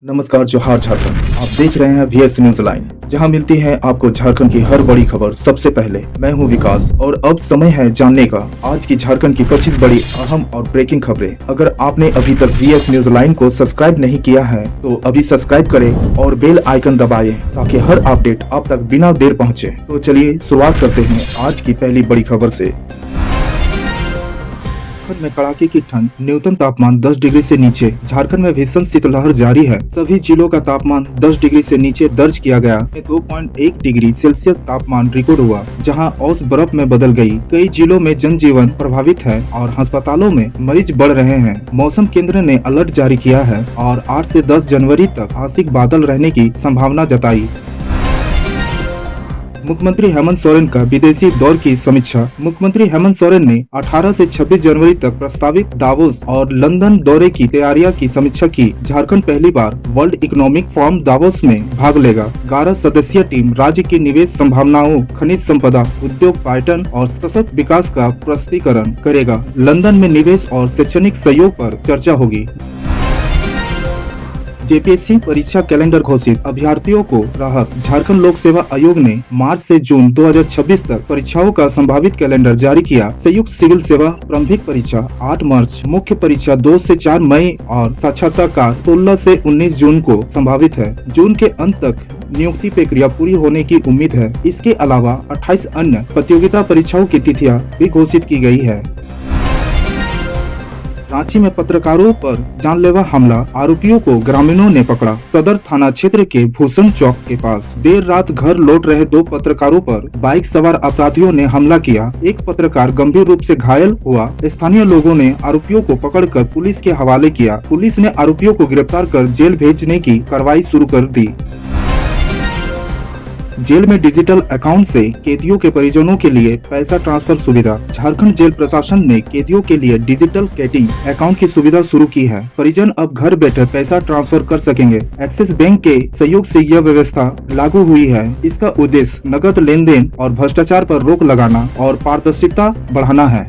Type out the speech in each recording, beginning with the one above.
नमस्कार, जोहार झारखंड। आप देख रहे हैं VS न्यूज लाइन, जहां मिलती है आपको झारखंड की हर बड़ी खबर सबसे पहले। मैं हूं विकास और अब समय है जानने का आज की झारखंड की 25 बड़ी अहम और ब्रेकिंग खबरें। अगर आपने अभी तक VS न्यूज लाइन को सब्सक्राइब नहीं किया है तो अभी सब्सक्राइब करें और बेल आइकन दबाएं ताकि हर अपडेट आप तक बिना देर पहुंचे। तो चलिए शुरुआत करते हैं आज की पहली बड़ी खबर से। झारखंड में कड़ाके की ठंड, न्यूनतम तापमान 10 डिग्री से नीचे। झारखंड में भीषण शीतलहर जारी है। सभी जिलों का तापमान 10 डिग्री से नीचे दर्ज किया गया। 2.1 डिग्री सेल्सियस तापमान रिकॉर्ड हुआ, जहां औस बर्फ में बदल गई। कई जिलों में जनजीवन प्रभावित है और अस्पतालों में मरीज बढ़ रहे हैं। मौसम केंद्र ने अलर्ट जारी किया है और 8 से 10 जनवरी तक आंशिक बादल रहने की संभावना जताई। मुख्यमंत्री हेमंत सोरेन का विदेशी दौर की समीक्षा। मुख्यमंत्री हेमंत सोरेन ने 18 से 26 जनवरी तक प्रस्तावित दावोस और लंदन दौरे की तैयारियां की समीक्षा की। झारखंड पहली बार वर्ल्ड इकोनॉमिक फोरम दावोस में भाग लेगा। 11 सदस्यीय टीम राज्य की निवेश संभावनाओं, खनिज संपदा, उद्योग, पर्यटन और सशक्त विकास का प्रस्तुतिकरण करेगा। लंदन में निवेश और शैक्षणिक सहयोग पर चर्चा होगी। JPSC परीक्षा कैलेंडर घोषित, अभ्यर्थियों को राहत। झारखंड लोक सेवा आयोग ने मार्च से जून 2026 तक परीक्षाओं का संभावित कैलेंडर जारी किया। संयुक्त सिविल सेवा प्रारंभिक परीक्षा 8 मार्च, मुख्य परीक्षा 2 से 4 मई और साक्षात्कार 16 से 19 जून को संभावित है। जून के अंत तक नियुक्ति प्रक्रिया पूरी होने की उम्मीद है। इसके अलावा 28 अन्य प्रतियोगिता परीक्षाओं की तिथियां भी घोषित की गई है। रांची में पत्रकारों पर जानलेवा हमला, आरोपियों को ग्रामीणों ने पकड़ा। सदर थाना क्षेत्र के भूषण चौक के पास देर रात घर लौट रहे 2 पत्रकारों पर बाइक सवार अपराधियों ने हमला किया। एक पत्रकार गंभीर रूप से घायल हुआ। स्थानीय लोगों ने आरोपियों को पकड़कर पुलिस के हवाले किया। पुलिस ने आरोपियों को गिरफ्तार कर जेल भेजने की कार्रवाई शुरू कर दी। जेल में डिजिटल अकाउंट से कैदियों के परिजनों के लिए पैसा ट्रांसफर सुविधा। झारखंड जेल प्रशासन ने कैदियों के लिए डिजिटल कैटिंग अकाउंट की सुविधा शुरू की है। परिजन अब घर बैठे पैसा ट्रांसफर कर सकेंगे। एक्सिस बैंक के सहयोग से यह व्यवस्था लागू हुई है। इसका उद्देश्य नकद लेन देन और भ्रष्टाचार पर रोक लगाना और पारदर्शिता बढ़ाना है।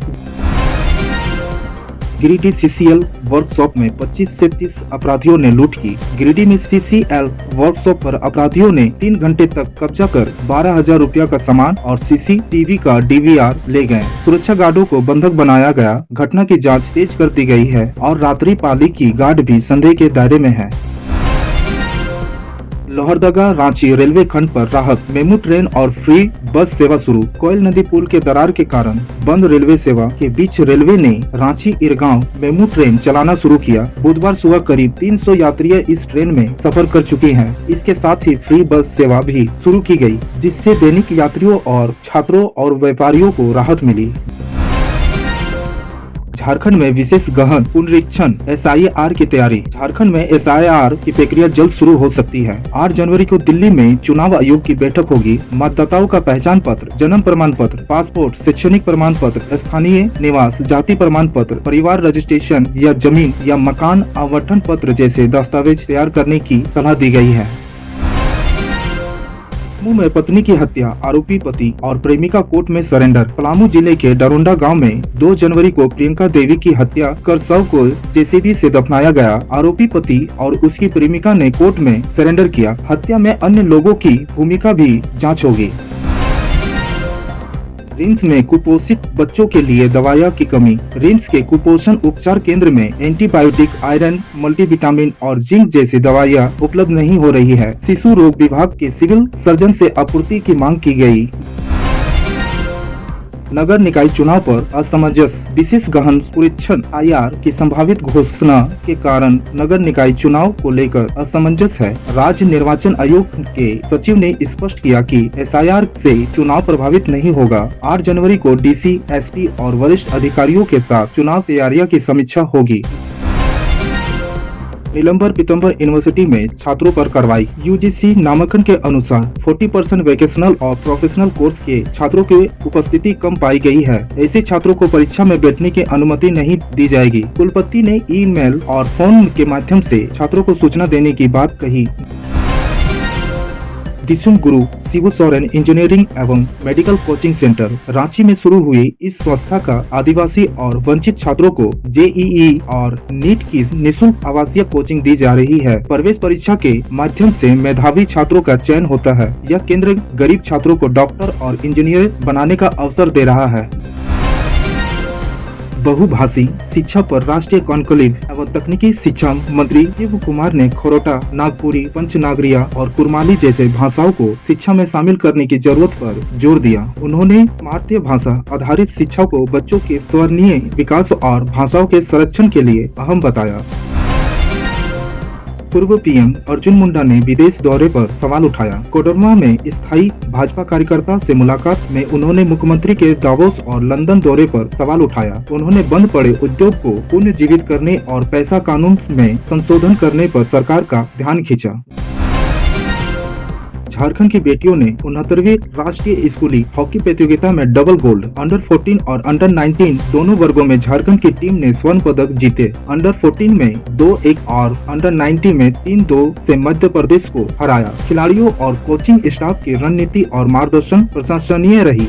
गिरिडीह CCL वर्कशॉप में 25 से 30 अपराधियों ने लूट की। गिरिडीह में CCL वर्कशॉप पर अपराधियों ने 3 घंटे तक कब्जा कर 12,000 रुपया का सामान और CCTV का DVR ले गए। सुरक्षा गार्डों को बंधक बनाया गया। घटना की जांच तेज कर दी गई है और रात्रि पाली की गार्ड भी संदेह के दायरे में है। लोहरदगा रांची रेलवे खंड पर राहत, मेमू ट्रेन और फ्री बस सेवा शुरू। कोयल नदी पुल के दरार के कारण बंद रेलवे सेवा के बीच रेलवे ने रांची इरगांव मेमू ट्रेन चलाना शुरू किया। बुधवार सुबह करीब 300 यात्री इस ट्रेन में सफर कर चुके हैं। इसके साथ ही फ्री बस सेवा भी शुरू की गई, जिससे दैनिक यात्रियों और छात्रों और व्यापारियों को राहत मिली। झारखंड में विशेष गहन पुनरीक्षण SIR की तैयारी। झारखंड में SIR की प्रक्रिया जल्द शुरू हो सकती है। 8 जनवरी को दिल्ली में चुनाव आयोग की बैठक होगी। मतदाताओं का पहचान पत्र, जन्म प्रमाण पत्र, पासपोर्ट, शैक्षणिक प्रमाण पत्र, स्थानीय निवास, जाति प्रमाण पत्र, परिवार रजिस्ट्रेशन या जमीन या मकान आवंटन पत्र जैसे दस्तावेज तैयार करने की सलाह दी गई है। पलामू में पत्नी की हत्या, आरोपी पति और प्रेमिका कोर्ट में सरेंडर। पलामू जिले के डरोंडा गांव में 2 जनवरी को प्रियंका देवी की हत्या कर शव को JCB से दफनाया गया। आरोपी पति और उसकी प्रेमिका ने कोर्ट में सरेंडर किया। हत्या में अन्य लोगों की भूमिका भी जांच होगी। रिम्स में कुपोषित बच्चों के लिए दवाइयाँ की कमी। रिम्स के कुपोषण उपचार केंद्र में एंटीबायोटिक, आयरन, मल्टीविटामिन और जिंक जैसी दवाइयाँ उपलब्ध नहीं हो रही है। शिशु रोग विभाग के सिविल सर्जन से आपूर्ति की मांग की गई। नगर निकाय चुनाव पर असमंजस, विशेष गहन पुनरीक्षण IR की संभावित घोषणा के कारण नगर निकाय चुनाव को लेकर असमंजस है। राज्य निर्वाचन आयोग के सचिव ने स्पष्ट किया कि SIR से चुनाव प्रभावित नहीं होगा। 8 जनवरी को DC, SP और वरिष्ठ अधिकारियों के साथ चुनाव तैयारियों की समीक्षा होगी। नीलंबर पीतम्बर यूनिवर्सिटी में छात्रों पर कार्रवाई। UGC नामांकन के अनुसार 40% वोकेशनल और प्रोफेशनल कोर्स के छात्रों की उपस्थिति कम पाई गई है। ऐसे छात्रों को परीक्षा में बैठने की अनुमति नहीं दी जाएगी। कुलपति ने ईमेल और फोन के माध्यम से छात्रों को सूचना देने की बात कही। दिसुम गुरु शिबू सोरेन इंजीनियरिंग एवं मेडिकल कोचिंग सेंटर रांची में शुरू हुई इस संस्था का आदिवासी और वंचित छात्रों को जेईई और नीट की निःशुल्क आवासीय कोचिंग दी जा रही है। प्रवेश परीक्षा के माध्यम से मेधावी छात्रों का चयन होता है। यह केंद्र गरीब छात्रों को डॉक्टर और इंजीनियर बनाने का अवसर दे रहा है। बहुभाषी शिक्षा पर राष्ट्रीय कॉन्क्लेव एवं तकनीकी शिक्षा मंत्री शिव कुमार ने खोरोटा, नागपुरी, पंचनागरिया और कुरमाली जैसे भाषाओं को शिक्षा में शामिल करने की जरूरत पर जोर दिया। उन्होंने भारतीय भाषा आधारित शिक्षा को बच्चों के स्वर्णीय विकास और भाषाओं के संरक्षण के लिए अहम बताया। पूर्व पीएम अर्जुन मुंडा ने विदेश दौरे पर सवाल उठाया। कोडरमा में स्थायी भाजपा कार्यकर्ता से मुलाकात में उन्होंने मुख्यमंत्री के दावोस और लंदन दौरे पर सवाल उठाया। उन्होंने बंद पड़े उद्योग को पुनर्जीवित करने और पैसा कानून में संशोधन करने पर सरकार का ध्यान खींचा। झारखंड की बेटियों ने 69वीं राष्ट्रीय स्कूली हॉकी प्रतियोगिता में डबल गोल्ड अंडर 14 और अंडर 19 दोनों वर्गों में झारखंड की टीम ने स्वर्ण पदक जीते। अंडर 14 में 2-1 और अंडर 19 में 3-2 से मध्य प्रदेश को हराया। खिलाड़ियों और कोचिंग स्टाफ की रणनीति और मार्गदर्शन प्रशंसनीय रही।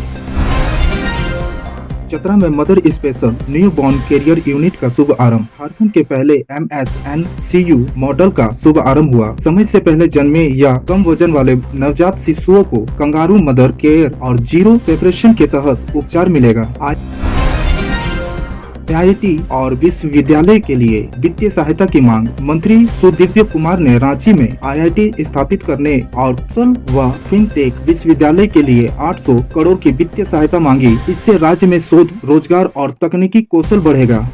चतरा में mother special new born carrier unit का शुभ आरंभ। झारखंड के पहले MSNCU मॉडल का शुभ आरंभ हुआ। समय से पहले जन्मे या कम वजन वाले नवजात शिशुओं को कंगारू मदर केयर और जीरो सेपरेशन के तहत उपचार मिलेगा। IIT और विश्वविद्यालय के लिए वित्तीय सहायता की मांग। मंत्री सुदिव्य कुमार ने रांची में IIT स्थापित करने और कौशल व फिनटेक विश्वविद्यालय के लिए 800 करोड़ की वित्तीय सहायता मांगी। इससे राज्य में शोध, रोजगार और तकनीकी कौशल बढ़ेगा।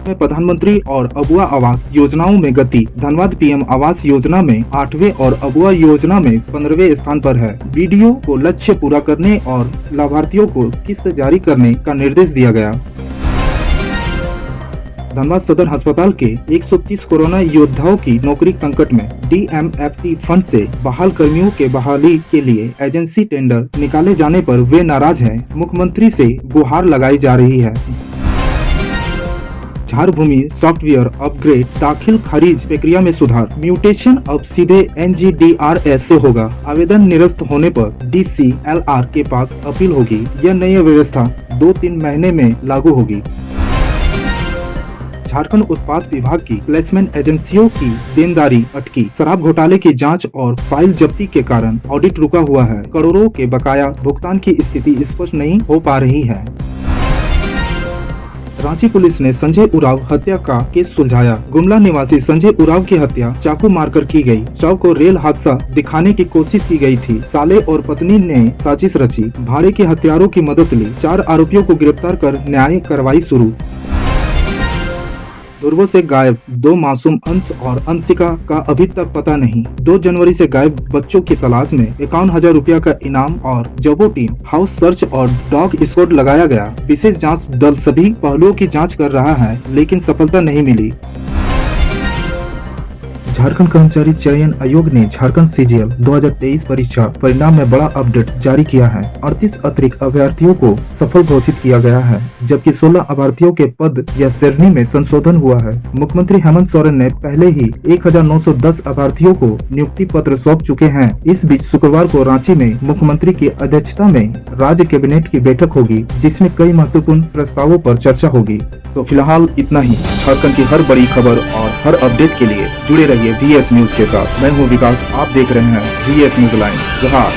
प्रधानमंत्री और अबुआ आवास योजनाओं में गति। धनबाद PM आवास योजना में 8वें और अबुआ योजना में 15वें स्थान पर है। BDO को लक्ष्य पूरा करने और लाभार्थियों को किस्त जारी करने का निर्देश दिया गया। धनबाद सदर अस्पताल के 130 कोरोना योद्धाओं की नौकरी संकट में। DMFT फंड से बहाल कर्मियों के बहाली के लिए एजेंसी टेंडर निकाले जाने पर वे नाराज हैं। मुख्यमंत्री से गुहार लगाई जा रही है। झारभूमि सॉफ्टवेयर अपग्रेड दाखिल खारिज प्रक्रिया में सुधार। म्यूटेशन अब सीधे NGDRS से होगा। आवेदन निरस्त होने पर DCLR के पास अपील होगी। यह नई व्यवस्था 2-3 महीने में लागू होगी। झारखंड उत्पाद विभाग की प्लेसमेंट एजेंसियों की देनदारी अटकी। शराब घोटाले की जांच और फाइल जब्ती के कारण ऑडिट रुका हुआ है। करोड़ों के बकाया भुगतान की स्थिति स्पष्ट नहीं हो पा रही है। रांची पुलिस ने संजय उरांव हत्या का केस सुलझाया। गुमला निवासी संजय उरांव की हत्या चाकू मारकर की गई। शव को रेल हादसा दिखाने की कोशिश की गई थी। साले और पत्नी ने साजिश रची। भाड़े के हथियारों की मदद ली। 4 आरोपियों को गिरफ्तार कर न्यायिक कार्रवाई शुरू। दुर्गो से गायब 2 मासूम अंश और अंशिका का अभी तक पता नहीं। 2 जनवरी से गायब बच्चों की तलाश में 51,000 रुपया का इनाम और जबो टीम हाउस सर्च और डॉग स्क्वाड लगाया गया। विशेष जांच दल सभी पहलुओं की जांच कर रहा है, लेकिन सफलता नहीं मिली। झारखंड कर्मचारी चयन आयोग ने झारखंड CGL 2023 परीक्षा परिणाम में बड़ा अपडेट जारी किया है। 38 अतिरिक्त अभ्यर्थियों को सफल घोषित किया गया है, जबकि 16 अभ्यर्थियों के पद या श्रेणी में संशोधन हुआ है। मुख्यमंत्री हेमंत सोरेन ने पहले ही 1910 अभ्यर्थियों को नियुक्ति पत्र सौंप चुके हैं। इस बीच शुक्रवार को रांची में मुख्यमंत्री की अध्यक्षता में राज्य कैबिनेट की बैठक होगी, जिसमें कई महत्वपूर्ण प्रस्तावों पर चर्चा होगी। तो फिलहाल इतना ही। झारखंड की हर बड़ी खबर और हर अपडेट के लिए जुड़े रहिए VS न्यूज के साथ। मैं हूं विकास, आप देख रहे हैं VS न्यूज लाइन। जोहार।